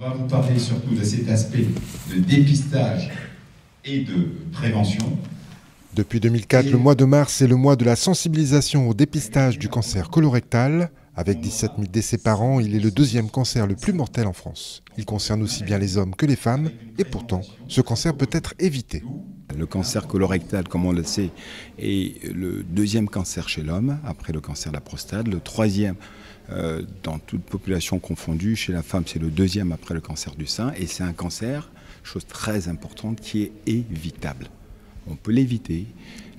On va vous parler surtout de cet aspect de dépistage et de prévention. Depuis 2004, le mois de mars est le mois de la sensibilisation au dépistage du cancer colorectal. Avec 17 000 décès par an, il est le deuxième cancer le plus mortel en France. Il concerne aussi bien les hommes que les femmes, et pourtant, ce cancer peut être évité. Le cancer colorectal, comme on le sait, est le deuxième cancer chez l'homme, après le cancer de la prostate. Le troisième, dans toute population confondue, chez la femme, c'est le deuxième après le cancer du sein. Et c'est un cancer, chose très importante, qui est évitable. On peut l'éviter.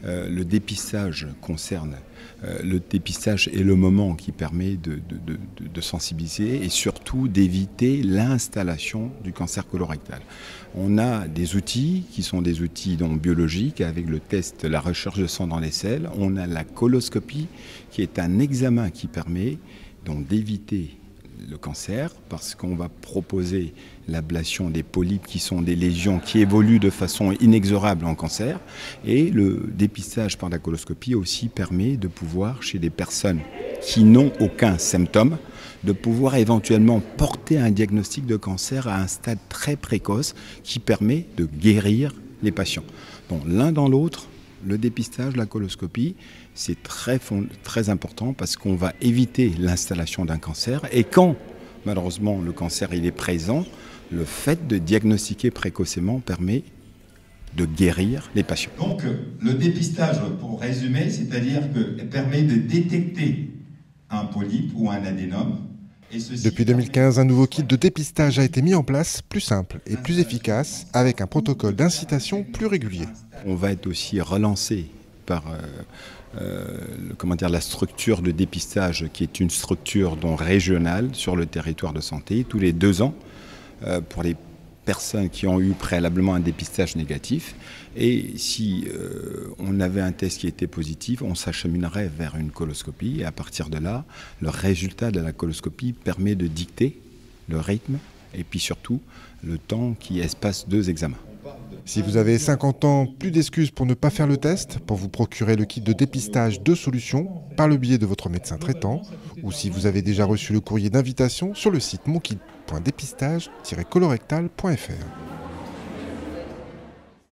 Le dépistage concerne. Le dépistage est le moment qui permet de sensibiliser et surtout d'éviter l'installation du cancer colorectal. On a des outils qui sont des outils biologiques avec le test, la recherche de sang dans les selles. On a la coloscopie qui est un examen qui permet d'éviter le cancer parce qu'on va proposer l'ablation des polypes qui sont des lésions qui évoluent de façon inexorable en cancer, et le dépistage par la coloscopie aussi permet de pouvoir, chez des personnes qui n'ont aucun symptôme, de pouvoir éventuellement porter un diagnostic de cancer à un stade très précoce qui permet de guérir les patients. Donc l'un dans l'autre, le dépistage, la coloscopie, c'est très important parce qu'on va éviter l'installation d'un cancer. Et quand, malheureusement, le cancer il est présent, le fait de diagnostiquer précocement permet de guérir les patients. Donc, le dépistage, pour résumer, c'est-à-dire qu'il permet de détecter un polype ou un adénome. Depuis 2015, un nouveau kit de dépistage a été mis en place, plus simple et plus efficace, avec un protocole d'incitation plus régulier. On va être aussi relancé par la structure de dépistage qui est une structure régionale sur le territoire de santé tous les 2 ans pour les personnes qui ont eu préalablement un dépistage négatif. Et si on avait un test qui était positif, on s'acheminerait vers une coloscopie. Et à partir de là, le résultat de la coloscopie permet de dicter le rythme et puis surtout le temps qui espace 2 examens. Si vous avez 50 ans, plus d'excuses pour ne pas faire le test. Pour vous procurer le kit de dépistage, 2 solutions, par le biais de votre médecin traitant, ou si vous avez déjà reçu le courrier d'invitation sur le site monkit.dépistage-colorectal.fr.